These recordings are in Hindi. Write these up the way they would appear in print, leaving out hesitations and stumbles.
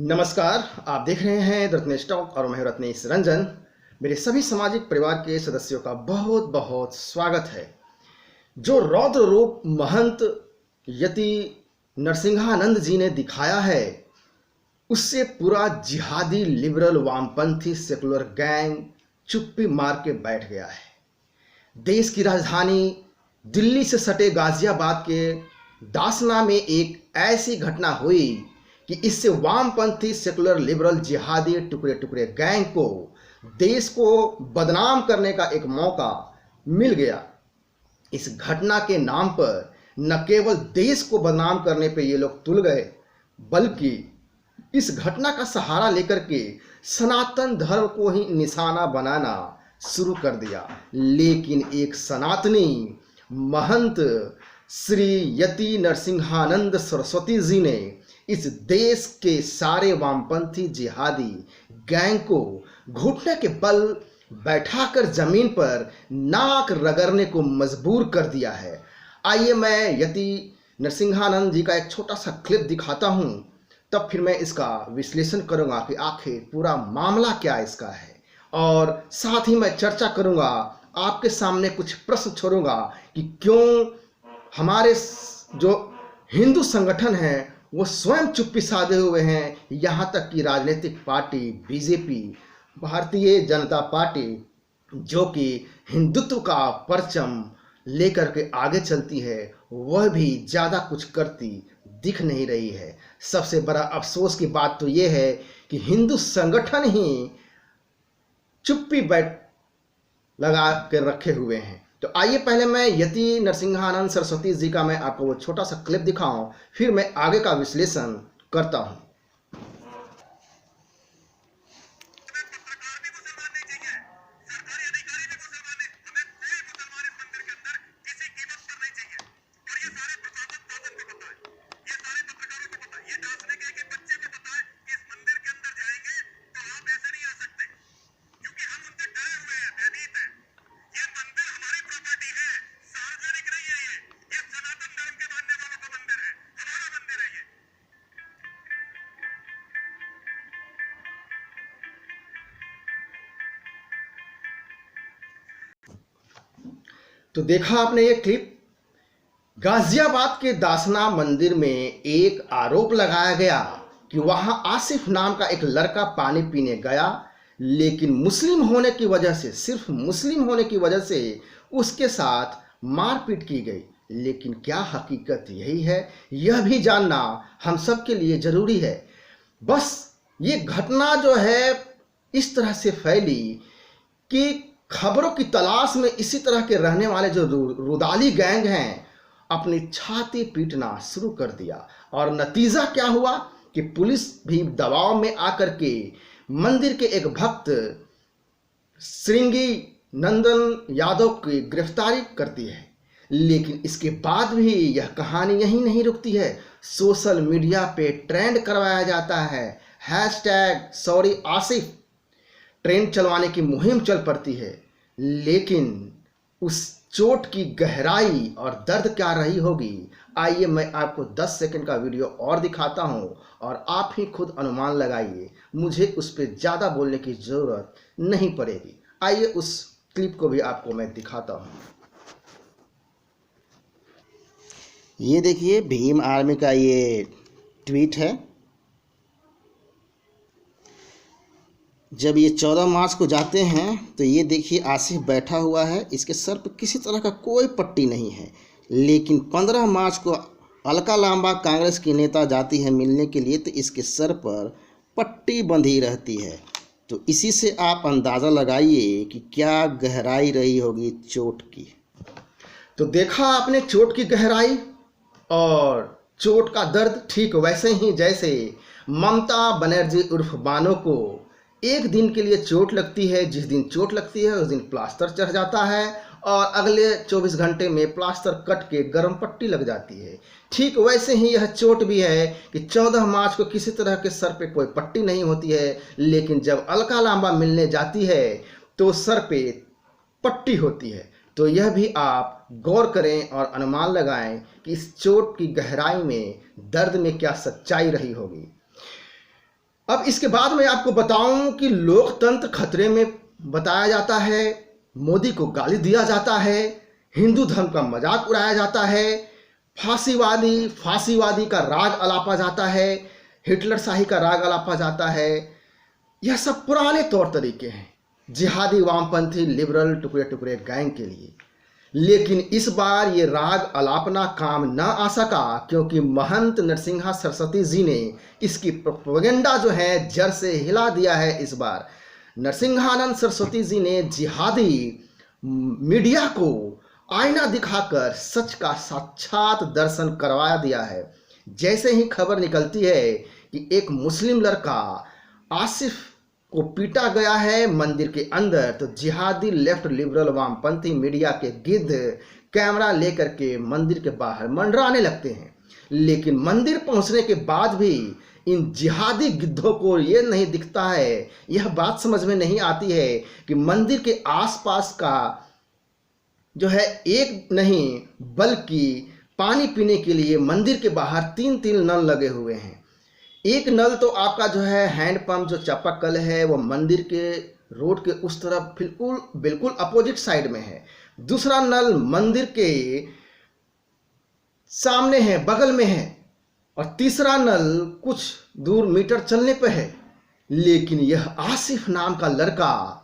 नमस्कार। आप देख रहे हैं रत्नेश टॉक और मैं रत्नेश रंजन। मेरे सभी सामाजिक परिवार के सदस्यों का बहुत बहुत स्वागत है। जो रौद्र रूप महंत यति नरसिंहानंद जी ने दिखाया है उससे पूरा जिहादी लिबरल वामपंथी सेकुलर गैंग चुप्पी मार के बैठ गया है। देश की राजधानी दिल्ली से सटे गाजियाबाद के दासना में एक ऐसी घटना हुई कि इससे वामपंथी सेकुलर लिबरल जिहादी टुकड़े टुकड़े गैंग को देश को बदनाम करने का एक मौका मिल गया। इस घटना के नाम पर न केवल देश को बदनाम करने पे ये लोग तुल गए, बल्कि इस घटना का सहारा लेकर के सनातन धर्म को ही निशाना बनाना शुरू कर दिया। लेकिन एक सनातनी महंत श्री यति नरसिंहानंद सरस्वती जी ने इस देश के सारे वामपंथी जिहादी गैंग को घुटने के बल बैठाकर जमीन पर नाक रगड़ने को मजबूर कर दिया है। आइए मैं यति नरसिंहानंद जी का एक छोटा सा क्लिप दिखाता हूं, तब फिर मैं इसका विश्लेषण करूंगा कि आखिर पूरा मामला क्या इसका है, और साथ ही मैं चर्चा करूंगा, आपके सामने कुछ प्रश्न छोड़ूंगा कि क्यों हमारे जो हिंदू संगठन हैं वो स्वयं चुप्पी साधे हुए हैं। यहाँ तक कि राजनीतिक party BJP, Bharatiya Janata party, जो कि हिंदुत्व का परचम लेकर के आगे चलती है, वह भी ज़्यादा कुछ करती दिख नहीं रही है। सबसे बड़ा अफसोस की बात तो ये है कि हिंदू संगठन ही चुप्पी बैठ लगा कर रखे हुए हैं। तो आइए पहले मैं यति नरसिंहानंद सरस्वती जी का मैं आपको वो छोटा सा क्लिप दिखाऊं, फिर मैं आगे का विश्लेषण करता हूं। तो देखा आपने ये क्लिप। गाजियाबाद के दासना मंदिर में एक आरोप लगाया गया कि वहां आसिफ नाम का एक लड़का पानी पीने गया, लेकिन मुस्लिम होने की वजह से, सिर्फ मुस्लिम होने की वजह से उसके साथ मारपीट की गई। लेकिन क्या हकीकत यही है, यह भी जानना हम सब के लिए जरूरी है। बस ये घटना जो है इस तरह से फैली कि खबरों की तलाश में इसी तरह के रहने वाले जो रुदाली गैंग हैं अपनी छाती पीटना शुरू कर दिया, और नतीजा क्या हुआ कि पुलिस भी दबाव में आकर के मंदिर के एक भक्त श्रृंगी नंदन यादव की गिरफ्तारी करती है। लेकिन इसके बाद भी यह कहानी यहीं नहीं रुकती है। सोशल मीडिया पे ट्रेंड करवाया जाता है, हैशटैग सॉरी आसिफ ट्रेंड चलवाने की मुहिम चल पड़ती है। लेकिन उस चोट की गहराई और दर्द क्या रही होगी, आइए मैं आपको 10 सेकंड का वीडियो और दिखाता हूं और आप ही खुद अनुमान लगाइए। मुझे उस पर ज़्यादा बोलने की ज़रूरत नहीं पड़ेगी। आइए उस क्लिप को भी आपको मैं दिखाता हूं। ये देखिए भीम आर्मी का ये ट्वीट है। जब ये 14 मार्च को जाते हैं तो ये देखिए आसिफ बैठा हुआ है, इसके सर पर किसी तरह का कोई पट्टी नहीं है। लेकिन 15 मार्च को अलका लांबा कांग्रेस की नेता जाती है मिलने के लिए, तो इसके सर पर पट्टी बंधी रहती है। तो इसी से आप अंदाज़ा लगाइए कि क्या गहराई रही होगी चोट की। तो देखा आपने चोट की गहराई और चोट का दर्द। ठीक वैसे ही जैसे ममता बनर्जी उर्फ बानो को एक दिन के लिए चोट लगती है, जिस दिन चोट लगती है उस दिन प्लास्टर चढ़ जाता है और अगले 24 घंटे में प्लास्टर कट के गर्म पट्टी लग जाती है। ठीक वैसे ही यह चोट भी है कि 14 मार्च को किसी तरह के सर पे कोई पट्टी नहीं होती है, लेकिन जब अलका लांबा मिलने जाती है तो सर पे पट्टी होती है। तो यह भी आप गौर करें और अनुमान लगाएं कि इस चोट की गहराई में, दर्द में क्या सच्चाई रही होगी। अब इसके बाद मैं आपको बताऊं कि लोकतंत्र खतरे में बताया जाता है, मोदी को गाली दिया जाता है, हिंदू धर्म का मजाक उड़ाया जाता है, फांसीवादी का राग अलापा जाता है, हिटलर शाही का राग अलापा जाता है। यह सब पुराने तौर तरीके हैं जिहादी, वामपंथी, लिबरल, टुकड़े टुकड़े गैंग के लिए। लेकिन इस बार ये राग अलापना काम न आ सका, क्योंकि महंत नरसिंहा सरस्वती जी ने इसकी प्रोपेगेंडा जो है जड़ से हिला दिया है। इस बार नरसिंहानंद सरस्वती जी ने जिहादी मीडिया को आईना दिखाकर सच का साक्षात दर्शन करवा दिया है। जैसे ही खबर निकलती है कि एक मुस्लिम लड़का आसिफ को पीटा गया है मंदिर के अंदर, तो जिहादी, लेफ्ट, लिबरल, वामपंथी मीडिया के गिद्ध कैमरा लेकर के मंदिर के बाहर मंडराने लगते हैं। लेकिन मंदिर पहुंचने के बाद भी इन जिहादी गिद्धों को ये नहीं दिखता है, यह बात समझ में नहीं आती है कि मंदिर के आसपास का जो है एक नहीं बल्कि पानी पीने के लिए मंदिर के बाहर 3 नल लगे हुए हैं। एक नल तो आपका जो है हैंडपंप, जो चापाकल है, वो मंदिर के रोड के उस तरफ बिल्कुल अपोजिट साइड में है। दूसरा नल मंदिर के सामने है, बगल में है, और तीसरा नल कुछ दूर मीटर चलने पे है। लेकिन यह आसिफ नाम का लड़का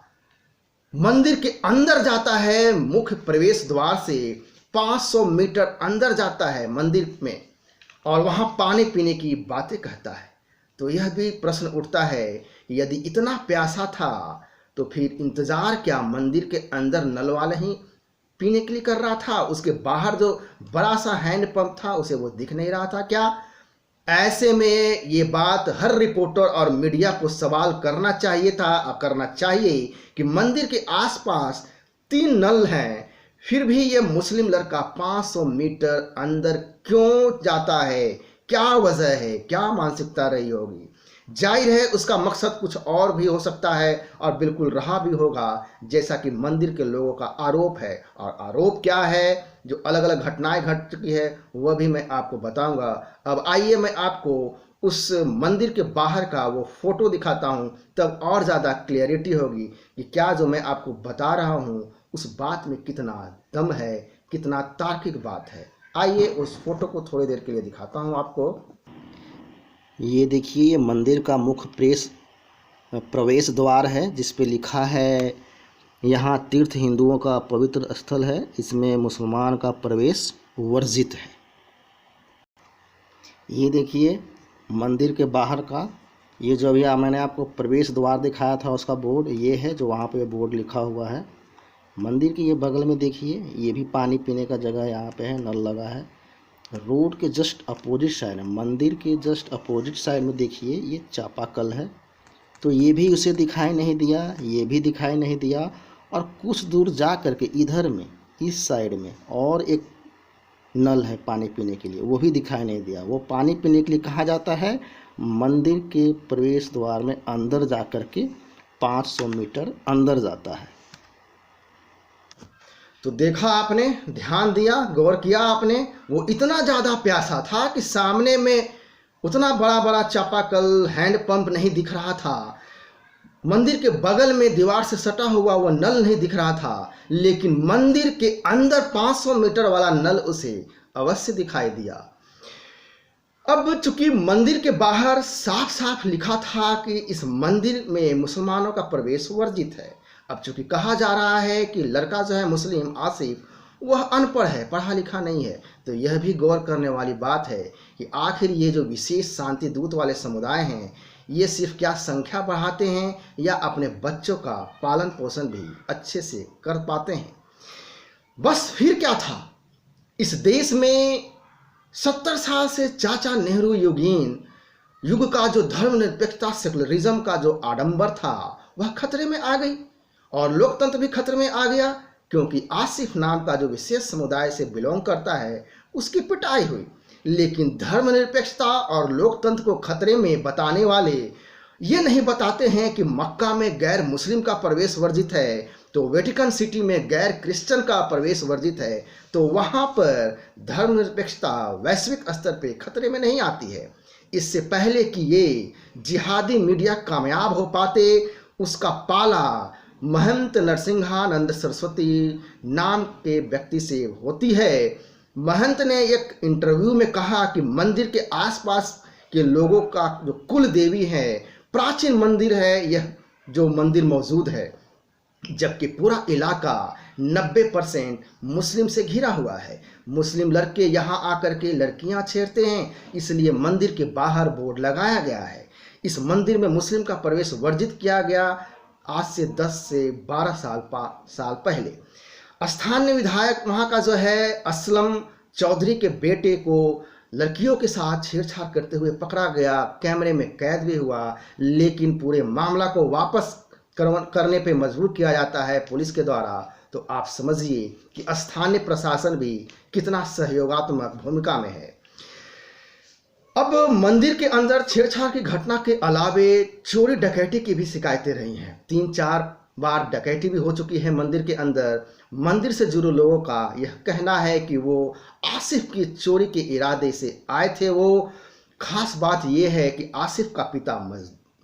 मंदिर के अंदर जाता है, मुख्य प्रवेश द्वार से 500 मीटर अंदर जाता है मंदिर में, और वहां पानी पीने की बातें कहता है। तो यह भी प्रश्न उठता है, यदि इतना प्यासा था तो फिर इंतजार क्या मंदिर के अंदर नल वाला ही पीने के लिए कर रहा था? उसके बाहर जो बड़ा सा हैंडपंप था उसे वो दिख नहीं रहा था क्या? ऐसे में ये बात हर रिपोर्टर और मीडिया को सवाल करना चाहिए था, करना चाहिए कि मंदिर के आसपास 3 नल हैं, फिर भी ये मुस्लिम लड़का 500 मीटर अंदर क्यों जाता है? क्या वजह है? क्या मानसिकता रही होगी? जाहिर है उसका मकसद कुछ और भी हो सकता है, और बिल्कुल रहा भी होगा, जैसा कि मंदिर के लोगों का आरोप है। और आरोप क्या है, जो अलग अलग घटनाएं घट चुकी है, वह भी मैं आपको बताऊंगा। अब आइए मैं आपको उस मंदिर के बाहर का वो फोटो दिखाता हूं, तब और ज़्यादा क्लियरिटी होगी कि क्या जो मैं आपको बता रहा हूं उस बात में कितना दम है, कितना तार्किक बात है। आइए उस फोटो को थोड़ी देर के लिए दिखाता हूं आपको। ये देखिए, ये मंदिर का मुख्य प्रवेश द्वार है, जिस पे लिखा है यहाँ तीर्थ हिंदुओं का पवित्र स्थल है, इसमें मुसलमान का प्रवेश वर्जित है। ये देखिए मंदिर के बाहर का, ये जो अभी मैंने आपको प्रवेश द्वार दिखाया था उसका बोर्ड ये है, जो वहाँ पे बोर्ड लिखा हुआ है। मंदिर के ये बगल में देखिए, ये भी पानी पीने का जगह यहाँ पे है, नल लगा है। रोड के जस्ट अपोजिट साइड है, मंदिर के जस्ट अपोजिट साइड में देखिए ये चापाकल है, तो ये भी उसे दिखाई नहीं दिया, ये भी दिखाई नहीं दिया। और कुछ दूर जा करके इधर में इस साइड में और एक नल है पानी पीने के लिए, वो भी दिखाई नहीं दिया। वो पानी पीने के लिए कहाँ जाता है? मंदिर के प्रवेश द्वार में अंदर जा करके 500 मीटर अंदर जाता है। तो देखा आपने, ध्यान दिया, गौर किया आपने, वो इतना ज़्यादा प्यासा था कि सामने में उतना बड़ा बड़ा चापाकल, हैंडपंप नहीं दिख रहा था। मंदिर के बगल में दीवार से सटा हुआ वो नल नहीं दिख रहा था, लेकिन मंदिर के अंदर 500 मीटर वाला नल उसे अवश्य दिखाई दिया। अब चूंकि मंदिर के बाहर साफ साफ लिखा था कि इस मंदिर में मुसलमानों का प्रवेश वर्जित है। अब चूंकि कहा जा रहा है कि लड़का जो है मुस्लिम आसिफ, वह अनपढ़ है, पढ़ा लिखा नहीं है, तो यह भी गौर करने वाली बात है कि आखिर ये जो विशेष शांति दूत वाले समुदाय हैं, ये सिर्फ क्या संख्या बढ़ाते हैं या अपने बच्चों का पालन पोषण भी अच्छे से कर पाते हैं? बस फिर क्या था, इस देश में 70 साल से चाचा नेहरू युगीन युग का जो धर्मनिरपेक्षता, सेकुलरिज्म का जो आडंबर था, वह खतरे में आ गई, और लोकतंत्र भी खतरे में आ गया, क्योंकि आसिफ नाम का जो विशेष समुदाय से बिलोंग करता है उसकी पिटाई हुई। लेकिन धर्मनिरपेक्षता और लोकतंत्र को खतरे में बताने वाले ये नहीं बताते हैं कि मक्का में गैर मुस्लिम का प्रवेश वर्जित है, तो वेटिकन सिटी में गैर क्रिश्चियन का प्रवेश वर्जित है, तो वहाँ पर धर्मनिरपेक्षता वैश्विक स्तर पे खतरे में नहीं आती है। इससे पहले कि ये जिहादी मीडिया कामयाब हो पाते, उसका पाला महंत नरसिंहानंद सरस्वती नाम के व्यक्ति से होती है। महंत ने एक इंटरव्यू में कहा कि मंदिर के आसपास के लोगों का जो कुल देवी है, प्राचीन मंदिर है यह जो मंदिर मौजूद है, जबकि पूरा इलाका 90% मुस्लिम से घिरा हुआ है। मुस्लिम लड़के यहाँ आकर के लड़कियाँ छेड़ते हैं, इसलिए मंदिर के बाहर बोर्ड लगाया गया है। इस मंदिर में मुस्लिम का प्रवेश वर्जित किया गया आज से 10 से 12 साल पहले। स्थानीय विधायक वहाँ का जो है असलम चौधरी के बेटे को लड़कियों के साथ छेड़छाड़ करते हुए पकड़ा गया, कैमरे में कैद भी हुआ, लेकिन पूरे मामला को वापस करने पे मजबूर किया जाता है पुलिस के द्वारा। तो आप समझिए कि स्थानीय प्रशासन भी कितना सहयोगात्मक भूमिका में है। अब मंदिर के अंदर छेड़छाड़ की घटना के अलावे चोरी डकैती की भी शिकायतें रही हैं। 3-4 बार डकैती भी हो चुकी है मंदिर के अंदर। मंदिर से जुड़े लोगों का यह कहना है कि वो आसिफ की चोरी के इरादे से आए थे। वो खास बात यह है कि आसिफ का पिता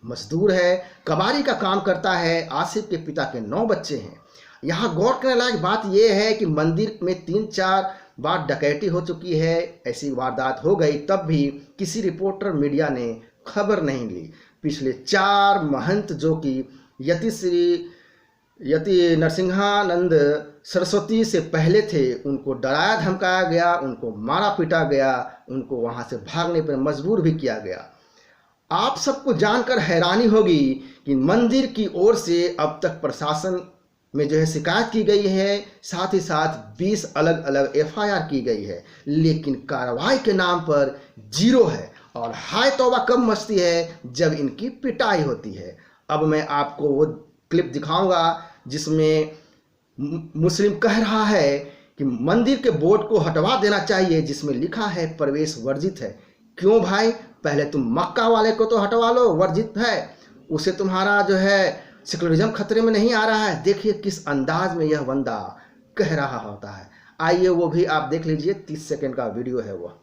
मजदूर है, कबाड़ी का काम करता है। आसिफ के पिता के 9 बच्चे हैं। यहाँ गौर करने लायक बात यह है कि मंदिर में 3-4 बार डकैती हो चुकी है, ऐसी वारदात हो गई, तब भी किसी रिपोर्टर मीडिया ने खबर नहीं ली। पिछले 4 महंत जो कि यति नरसिंहानंद सरस्वती से पहले थे, उनको डराया धमकाया गया, उनको मारा पीटा गया, उनको वहाँ से भागने पर मजबूर भी किया गया। आप सबको जानकर हैरानी होगी कि मंदिर की ओर से अब तक प्रशासन में जो है शिकायत की गई है, साथ ही साथ 20 अलग अलग FIR की गई है, लेकिन कार्रवाई के नाम पर 0 है। और हाय तौबा कब मचती है जब इनकी पिटाई होती है। अब मैं आपको वो क्लिप दिखाऊंगा जिसमें मुस्लिम कह रहा है कि मंदिर के बोर्ड को हटवा देना चाहिए जिसमें लिखा है प्रवेश वर्जित है। क्यों भाई, पहले तुम मक्का वाले को तो हटवा लो, वर्जित है, उसे तुम्हारा जो है सेकुलरिज्म खतरे में नहीं आ रहा है। देखिए किस अंदाज में यह बंदा कह रहा होता है। आइए वो भी आप देख लीजिए, 30 सेकंड का वीडियो है वो।